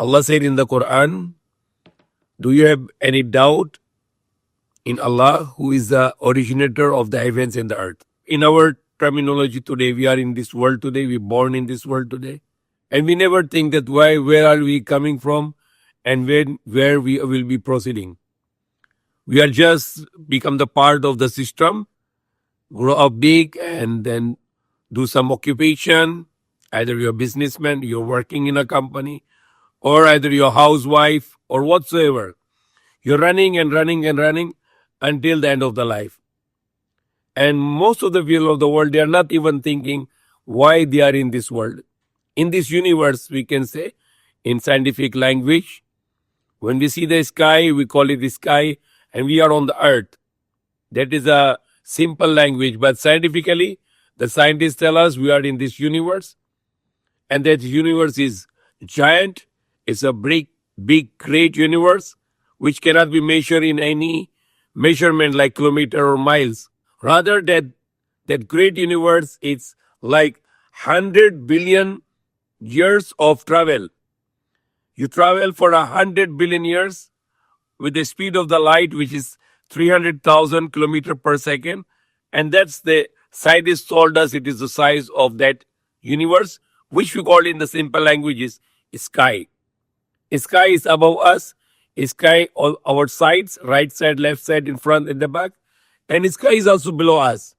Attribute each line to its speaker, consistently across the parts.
Speaker 1: Allah said in the Quran, do you have any doubt in Allah, who is the originator of the heavens and the earth? In our terminology today, we are in this world today, we're born in this world today. And we never think that where are we coming from and where we will be proceeding. We are just become the part of the system, grow up big and then do some occupation. Either you're a businessman, you're working in a company, or either you're a housewife or whatsoever. You're running and running and running until the end of the life. And most of the people of the world, they are not even thinking why they are in this world. In this universe, we can say, in scientific language, when we see the sky, we call it the sky, and we are on the earth. That is a simple language, but scientifically, the scientists tell us we are in this universe, and that universe is giant. It's a big, great universe, which cannot be measured in any measurement like kilometer or miles. Rather, that great universe, it's like 100 billion years of travel. You travel for 100 billion years with the speed of the light, which is 300,000 kilometers per second. And that's the scientists told us it is the size of that universe, which we call in the simple languages sky. Sky is above us. Sky on our sides, right side, left side, in front, in the back. And sky is also below us.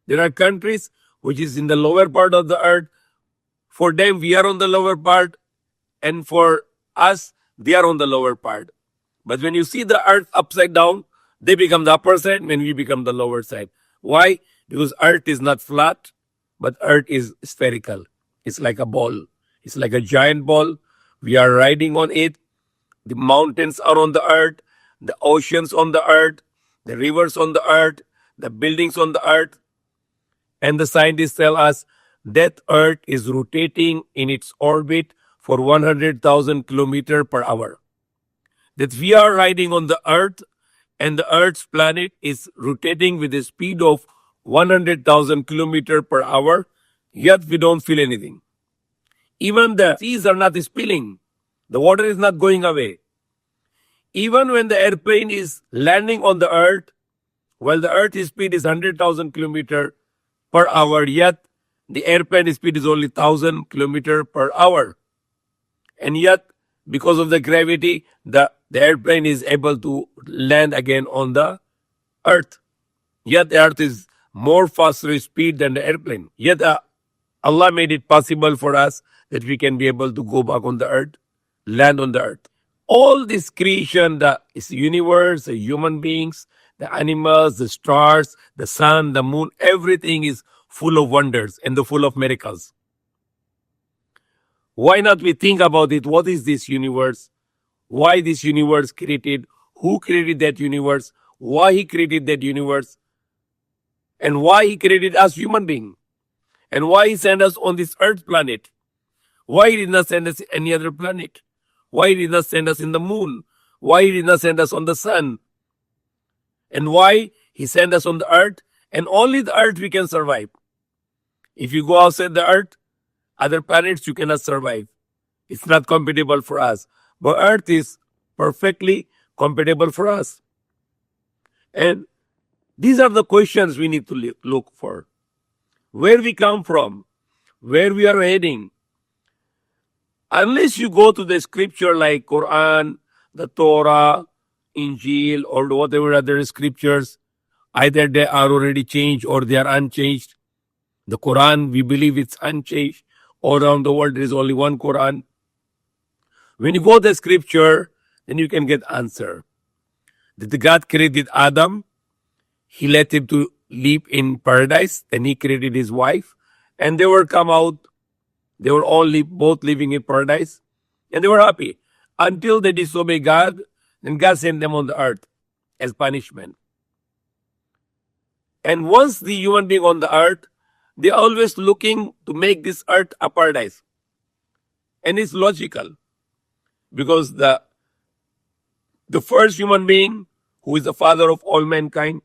Speaker 1: There are countries which is in the lower part of the earth. For them, we are on the lower part. And for us, they are on the lower part. But when you see the earth upside down, they become the upper side when we become the lower side. Why? Because earth is not flat, but earth is spherical. It's like a ball. It's like a giant ball. We are riding on it. The mountains are on the earth, the oceans on the earth, the rivers on the earth, the buildings on the earth. And the scientists tell us that earth is rotating in its orbit for 100,000 kilometers per hour. That we are riding on the earth and the earth's planet is rotating with a speed of 100,000 kilometers per hour, yet we don't feel anything. Even the seas are not spilling. The water is not going away. Even when the airplane is landing on the earth, while the earth's speed is 100,000 kilometers per hour, yet the airplane speed is only 1,000 kilometers per hour. And yet, because of the gravity, the airplane is able to land again on the earth. Yet the earth is more faster speed than the airplane. Yet Allah made it possible for us that we can be able to go back on the earth, land on the earth. All this creation, the universe, the human beings, the animals, the stars, the sun, the moon, everything is full of wonders and full of miracles. Why not we think about it? What is this universe? Why this universe created? Who created that universe? Why he created that universe? And why he created us human beings? And why he sent us on this earth planet? Why he did not send us any other planet? Why he did not send us in the moon? Why he did not send us on the sun? And why he sent us on the earth? And only the earth we can survive. If you go outside the earth, other planets you cannot survive. It's not compatible for us. But earth is perfectly compatible for us. And these are the questions we need to look for. Where we come from, where we are heading. Unless you go to the scripture like Quran, the Torah, Injil, or whatever other scriptures, either they are already changed or they are unchanged. The Quran, we believe it's unchanged. All around the world, there is only one Quran. When you go to the scripture, then you can get answer. That God created Adam, he let him to live in paradise, then he created his wife, and they were come out. They were both living in paradise, and they were happy until they disobey God. Then God sent them on the earth as punishment. And once the human being on the earth, they are always looking to make this earth a paradise. And it's logical. Because the first human being, who is the father of all mankind,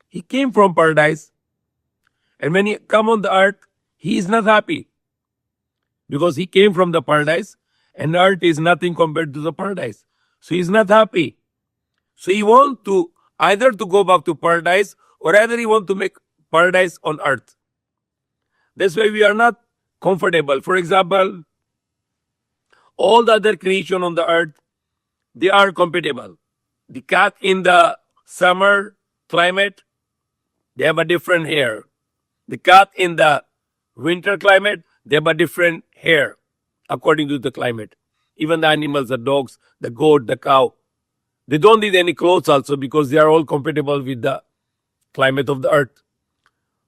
Speaker 1: he came from paradise. And when he come on the earth, he is not happy. Because he came from the paradise. And earth is nothing compared to the paradise. So he's not happy. So he wants to either to go back to paradise or either he want to make paradise on earth. That's why we are not comfortable. For example, all the other creation on the earth, they are compatible. The cat in the summer climate, they have a different hair. The cat in the winter climate, they have a different hair according to the climate. Even the animals, the dogs, the goat, the cow, they don't need any clothes also because they are all compatible with the climate of the earth,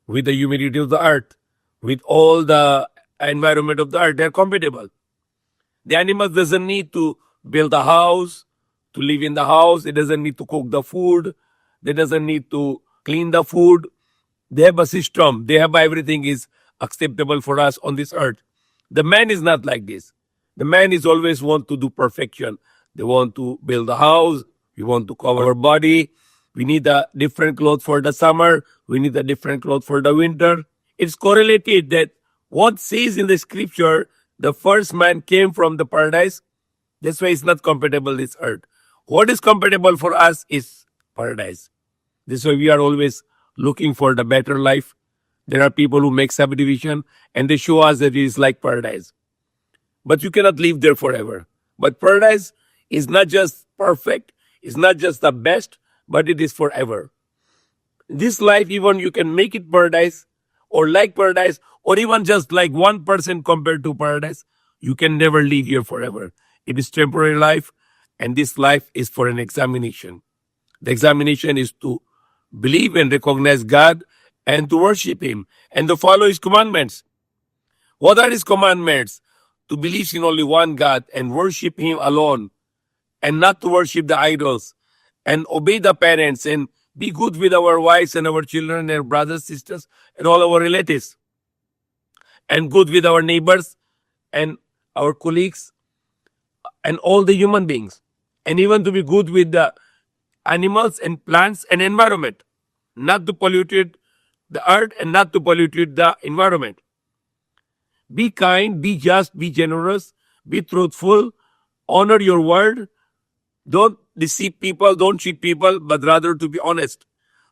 Speaker 1: with the humidity of the earth, with all the environment of the earth. They are compatible. The animal doesn't need to build a house, to live in the house. It doesn't need to cook the food. They doesn't need to clean the food. They have a system. They have everything is acceptable for us on this earth. The man is not like this. The man is always want to do perfection. They want to build a house. We want to cover our body. We need a different cloth for the summer. We need a different cloth for the winter. It's correlated that what says in the scripture, the first man came from the paradise. That's why it's not compatible this earth. What is compatible for us is paradise. This why we are always looking for the better life. There are people who make subdivision and they show us that it is like paradise. But you cannot live there forever. But paradise is not just perfect, it's not just the best, but it is forever. This life, even you can make it paradise or like paradise or even just like 1% compared to paradise, you can never live here forever. It is temporary life and this life is for an examination. The examination is to believe and recognize God and to worship Him and to follow His commandments. What are His commandments? To believe in only one God and worship Him alone and not to worship the idols and obey the parents and be good with our wives and our children and our brothers, sisters, and all our relatives and good with our neighbors and our colleagues and all the human beings and even to be good with the animals and plants and environment, not to pollute the earth and not to pollute the environment. Be kind, be just, be generous, be truthful, honor your word. Don't deceive people, don't cheat people, but rather to be honest.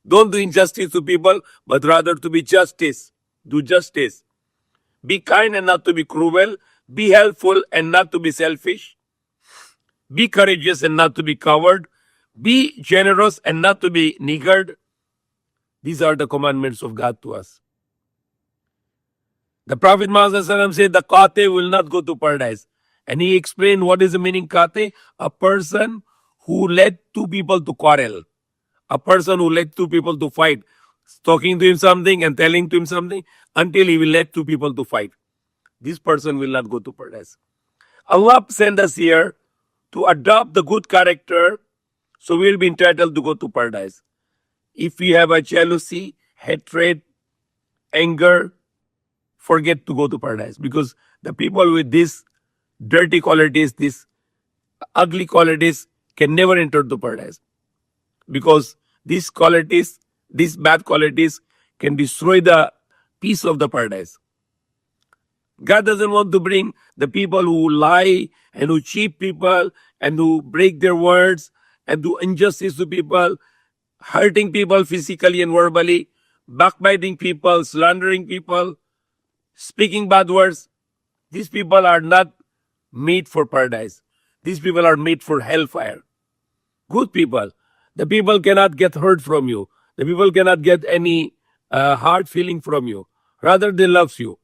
Speaker 1: Don't do injustice to people, but rather to be justice. Do justice. Be kind and not to be cruel. Be helpful and not to be selfish. Be courageous and not to be coward. Be generous and not to be niggard. These are the commandments of God to us. The Prophet Muhammad said the kate will not go to paradise. And he explained what is the meaning kate? A person who led two people to quarrel. A person who led two people to fight. Talking to him something and telling to him something until he will let two people to fight. This person will not go to paradise. Allah sent us here to adopt the good character so we will be entitled to go to paradise. If we have a jealousy, hatred, anger, forget to go to paradise because the people with these dirty qualities, these ugly qualities can never enter the paradise because these qualities, these bad qualities can destroy the peace of the paradise. God doesn't want to bring the people who lie and who cheat people and who break their words and do injustice to people, hurting people physically and verbally, backbiting people, slandering people, speaking bad words. These people are not made for paradise. These people are made for hellfire. Good people. The people cannot get hurt from you. The people cannot get any hard feeling from you. Rather, they love you.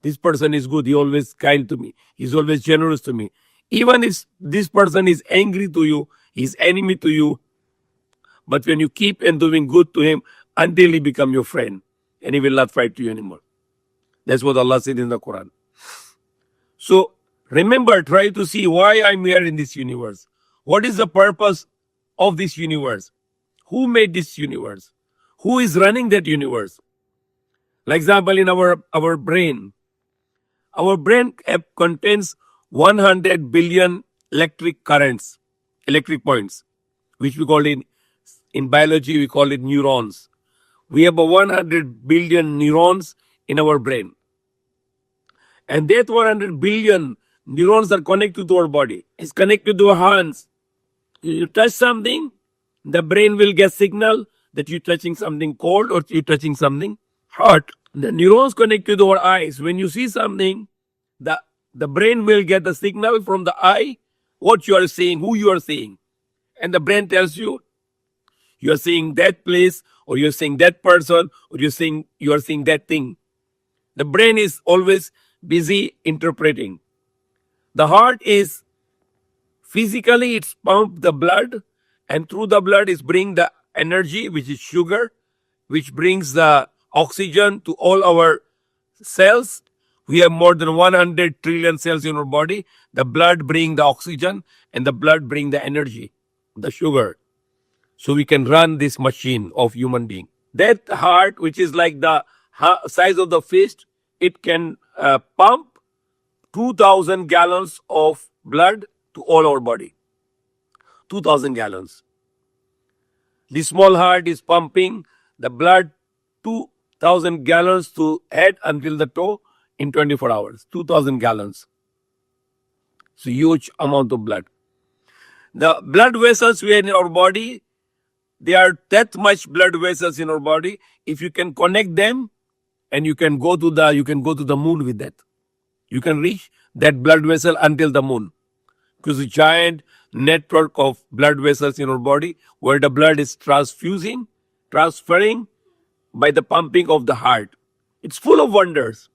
Speaker 1: This person is good. He always kind to me. He's always generous to me. Even if this person is angry to you, he's enemy to you. But when you keep on doing good to him until he become your friend and he will not fight to you anymore. That's what Allah said in the Quran. So remember, try to see why I'm here in this universe. What is the purpose of this universe? Who made this universe? Who is running that universe? Like example, in our brain. Our brain contains 100 billion electric currents, electric points, which we call in biology, we call it neurons. We have 100 billion neurons in our brain. And that 100 billion Neurons are connected to our body. It's connected to our hands. You touch something, the brain will get signal that you're touching something cold or you're touching something hot. The neurons connected to our eyes. When you see something, the, the brain will get the signal from the eye, what you are seeing, who you are seeing. And the brain tells you are seeing that place, or you're seeing that person, or you are seeing that thing. The brain is always busy interpreting. The heart is physically it's pump the blood, and through the blood is bring the energy, which is sugar, which brings the oxygen to all our cells. We have more than 100 trillion cells in our body. The blood bring the oxygen, and the blood bring the energy, the sugar. So we can run this machine of human being. That heart, which is like the size of the fist, it can pump 2,000 gallons of blood to all our body. 2,000 gallons. The small heart is pumping the blood 2,000 gallons to head until the toe in 24 hours. 2,000 gallons. It's a huge amount of blood. The blood vessels we have in our body, there are that much blood vessels in our body. If you can connect them, and you can go to the moon with that. You can reach that blood vessel until the moon. Because a giant network of blood vessels in our body where the blood is transferring by the pumping of the heart. It's full of wonders.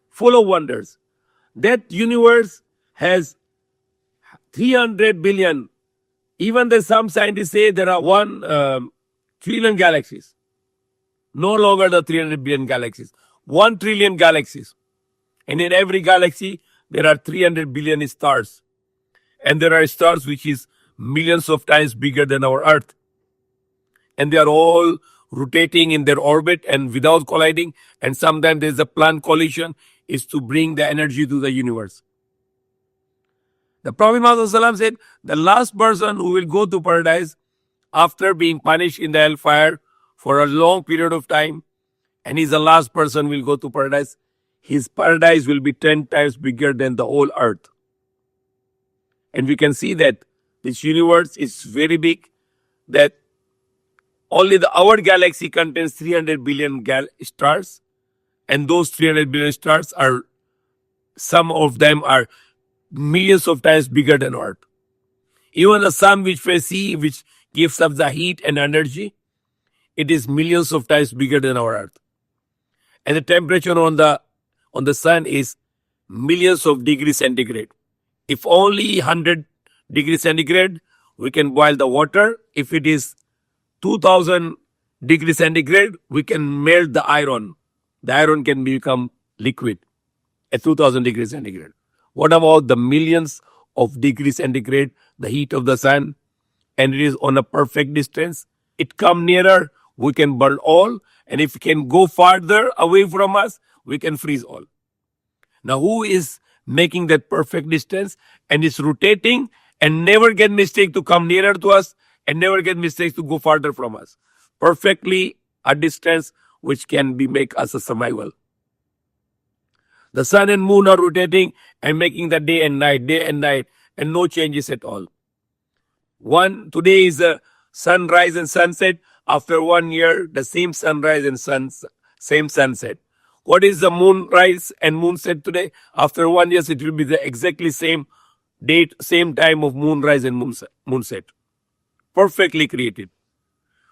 Speaker 1: Full of wonders. That universe has 300 billion. Even though some scientists say there are 1 trillion galaxies. No longer the 300 billion galaxies. 1 trillion galaxies. And in every galaxy, there are 300 billion stars. And there are stars which is millions of times bigger than our Earth. And they are all rotating in their orbit and without colliding. And sometimes there's a planned collision is to bring the energy to the universe. The Prophet Muhammad said, the last person who will go to paradise after being punished in the hellfire for a long period of time, and he's the last person will go to paradise, his paradise will be 10 times bigger than the whole earth. And we can see that this universe is very big, that only our galaxy contains 300 billion stars, and those 300 billion stars are, some of them are millions of times bigger than Earth. Even the sun which we see, which gives us the heat and energy, it is millions of times bigger than our Earth. And the temperature on the sun is millions of degrees centigrade. If only 100 degrees centigrade, we can boil the water. If it is 2000 degrees centigrade, we can melt the iron. The iron can become liquid at 2000 degrees centigrade. What about the millions of degrees centigrade, the heat of the sun, and it is on a perfect distance? It come nearer, we can burn all, and if it can go farther away from us, we can freeze all. Now, who is making that perfect distance and is rotating and never get mistake to come nearer to us and never get mistakes to go farther from us? Perfectly a distance which can be make us a survival. The sun and moon are rotating and making the day and night, and no changes at all. Today is a sunrise and sunset. After 1 year, the same sunrise and same sunset. What is the moonrise and moonset today? After 1 year, it will be the exactly same date, same time of moonrise and moonset. Perfectly created.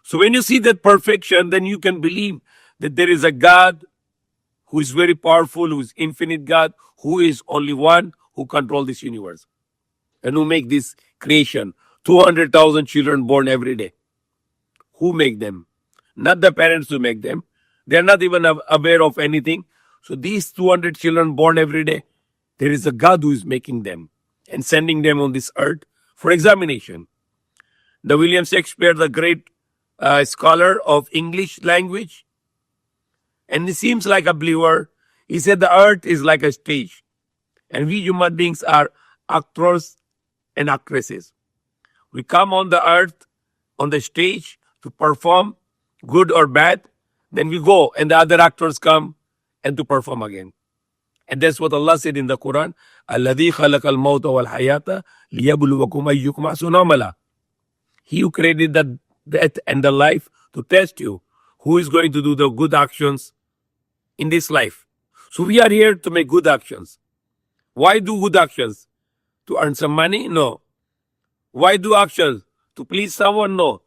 Speaker 1: So when you see that perfection, then you can believe that there is a God who is very powerful, who is infinite God, who is only one who controls this universe and who make this creation. 200,000 children born every day. Who make them? Not the parents who make them. They are not even aware of anything. So these 200 children born every day, there is a God who is making them and sending them on this earth for examination. The William Shakespeare, the great scholar of English language, and he seems like a believer. He said the earth is like a stage, and we human beings are actors and actresses. We come on the earth, on the stage to perform, good or bad. Then we go, and the other actors come and to perform again. And that's what Allah said in the Quran. Alladhi khalaqal mawta wal hayata liyabluwakum ayyukum ahsanu amala. He who created the death and the life to test you. Who is going to do the good actions in this life? So we are here to make good actions. Why do good actions? To earn some money? No. Why do actions? To please someone? No.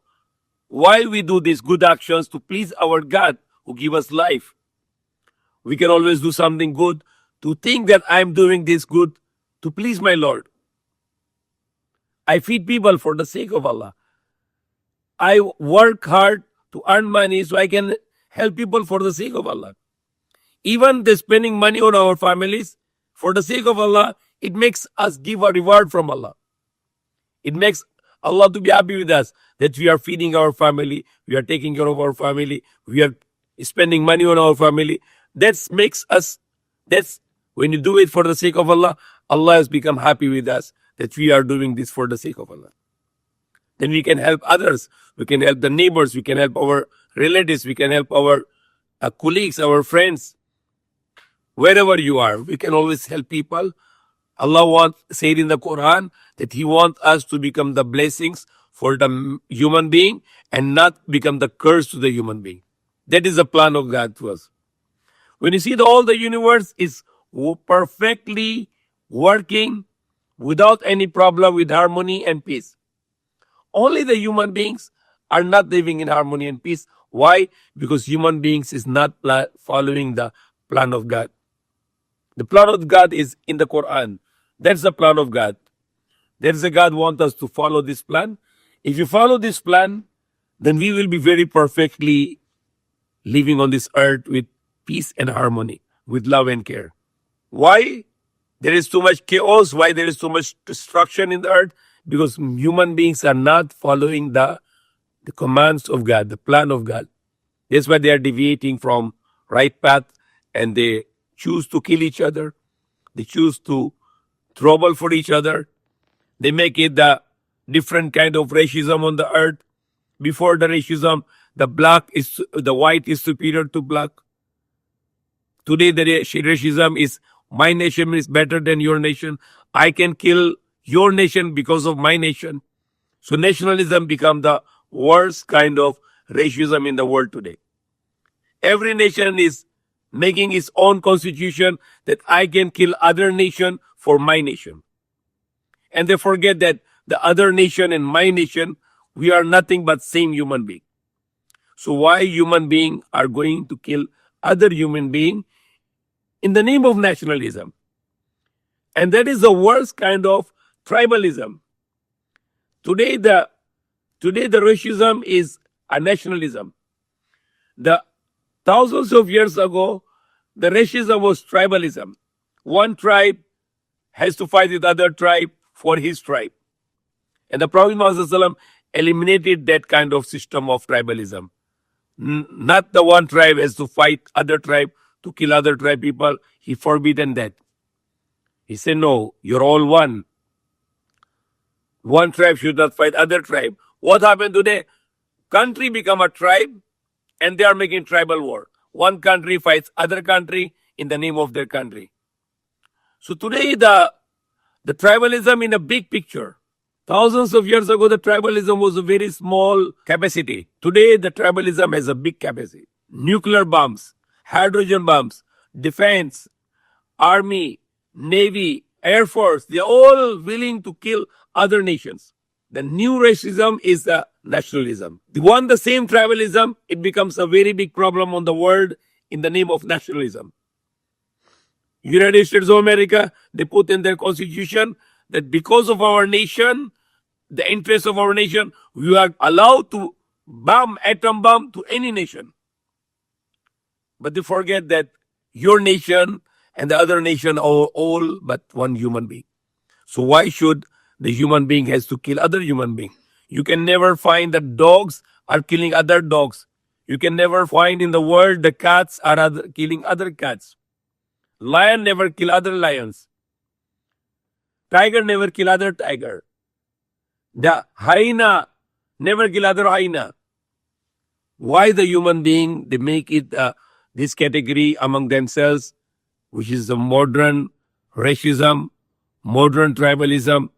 Speaker 1: Why we do these good actions? To please our God who give us life. We can always do something good to think that I'm doing this good to please my Lord. I feed people for the sake of Allah. I work hard to earn money so I can help people for the sake of Allah. Even the spending money on our families for the sake of Allah, it makes us give a reward from Allah. It makes Allah to be happy with us that we are feeding our family, we are taking care of our family, we are spending money on our family. That makes us, that's when you do it for the sake of Allah, Allah has become happy with us that we are doing this for the sake of Allah. Then we can help others. We can help the neighbors. We can help our relatives. We can help our colleagues, our friends. Wherever you are, we can always help people. Allah said in the Quran that He wants us to become the blessings for the human being and not become the curse to the human being. That is the plan of God to us. When you see all the universe is perfectly working without any problem, with harmony and peace. Only the human beings are not living in harmony and peace. Why? Because human beings is not following the plan of God. The plan of God is in the Quran. That's the plan of God. There's a God wants us to follow this plan. If you follow this plan, then we will be very perfectly living on this earth with peace and harmony, with love and care. Why there is too much chaos? Why there is too much destruction in the earth? Because human beings are not following the commands of God, the plan of God. That's why they are deviating from right path and they choose to kill each other. They choose to trouble for each other. They make it the different kind of racism on the earth. Before the racism, the white is superior to black. Today the racism is my nation is better than your nation. I can kill your nation because of my nation. So nationalism become the worst kind of racism in the world today. Every nation is making its own constitution that I can kill other nation for my nation. And they forget that the other nation and my nation, we are nothing but same human being. So why human beings are going to kill other human being in the name of nationalism? And that is the worst kind of tribalism. Today the racism is a nationalism. The thousands of years ago, the racism was tribalism. One tribe has to fight with other tribe for his tribe. And the Prophet Muhammad eliminated that kind of system of tribalism. Not the one tribe has to fight other tribe to kill other tribe people. He forbidden that. He said, no, you're all one. One tribe should not fight other tribe. What happened today? Country become a tribe and they are making tribal war. One country fights other country in the name of their country. So today the tribalism in a big picture. Thousands of years ago, the tribalism was a very small capacity. Today, the tribalism has a big capacity. Nuclear bombs, hydrogen bombs, defense, army, navy, air force, they are all willing to kill other nations. The new racism is the nationalism. The same tribalism, it becomes a very big problem on the world in the name of nationalism. United States of America, they put in their constitution that because of our nation, the interest of our nation, we are allowed to bomb atom bomb to any nation. But they forget that your nation and the other nation are all but one human being. So why should the human being has to kill other human being? You can never find that dogs are killing other dogs. You can never find in the world the cats are killing other cats. Lion never kill other lions. Tiger never kill other tiger. The hyena never kill other hyena. Why the human being, they make it this category among themselves which is the modern racism, modern tribalism,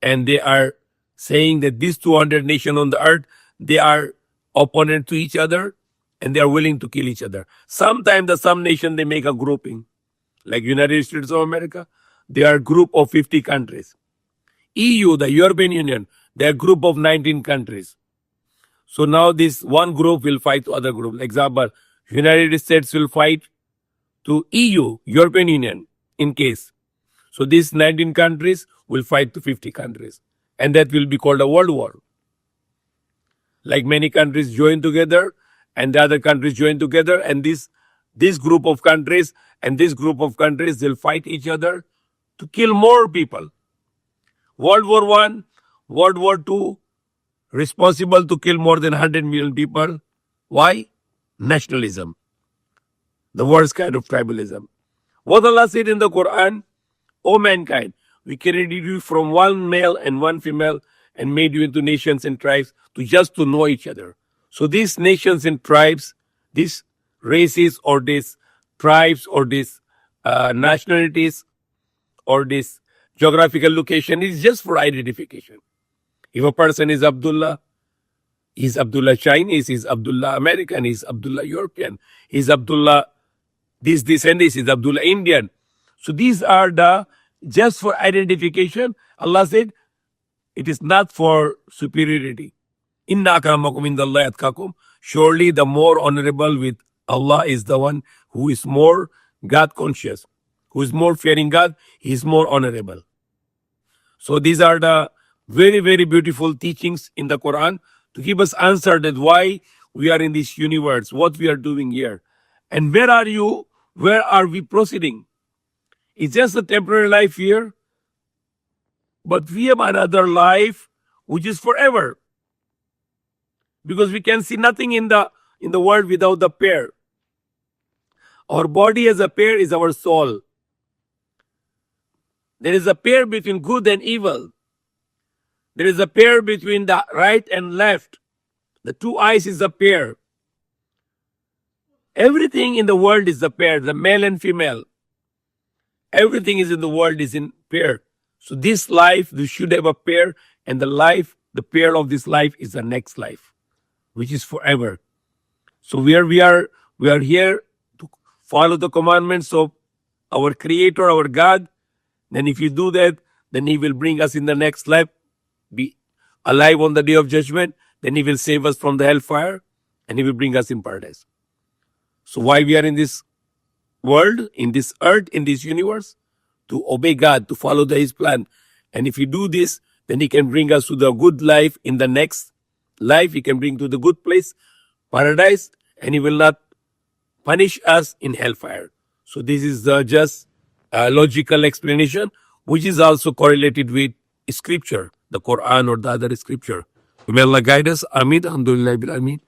Speaker 1: and they are saying that these 200 nations on the earth, they are opponent to each other and they are willing to kill each other. Sometimes some nation they make a grouping, like United States of America, they are a group of 50 countries. EU, the European Union, they are a group of 19 countries. So now this one group will fight to other group. Example, United States will fight to EU, European Union, in case. So these 19 countries will fight to 50 countries. And that will be called a world war. Like many countries join together and the other countries join together, and this group of countries and this group of countries will fight each other to kill more people. World War One, World War Two, responsible to kill more than 100 million people. Why? Nationalism. The worst kind of tribalism. What Allah said in the Quran, O mankind, we created you from one male and one female and made you into nations and tribes to know each other. So these nations and tribes, these races or these tribes or these nationalities or this geographical location is just for identification. If a person is Abdullah, he's Abdullah Chinese, he's Abdullah American, he's Abdullah European, he's Abdullah this and this, is Abdullah Indian. So these are the just for identification. Allah said it is not for superiority. Inna akramakum indallahi atqakum. Surely the more honorable with Allah is the one who is more God conscious, who is more fearing God, he is more honorable. So these are the very, very beautiful teachings in the Quran to give us answer that why we are in this universe, what we are doing here. And where are you? Where are we proceeding? It's just a temporary life here, but we have another life which is forever. Because we can see nothing in the world without the pair. Our body as a pair is our soul. There is a pair between good and evil. There is a pair between the right and left. The two eyes is a pair. Everything in the world is a pair, the male and female. Everything is in the world is in pair. So this life, we should have a pair, and the pair of this life is the next life, which is forever. So we are here to follow the commandments of our Creator, our God. Then if you do that, then He will bring us in the next life, be alive on the day of judgment. Then He will save us from the hellfire, and He will bring us in paradise. So why we are in this world, in this earth, in this universe? To obey God, to follow His plan. And if we do this, then He can bring us to the good life in the next life. He can bring to the good place, paradise, and He will not punish us in hellfire. So this is the just logical explanation, which is also correlated with scripture, the Quran or the other scripture. May Allah guide us. Ameen. Alhamdulillah bil Ameen.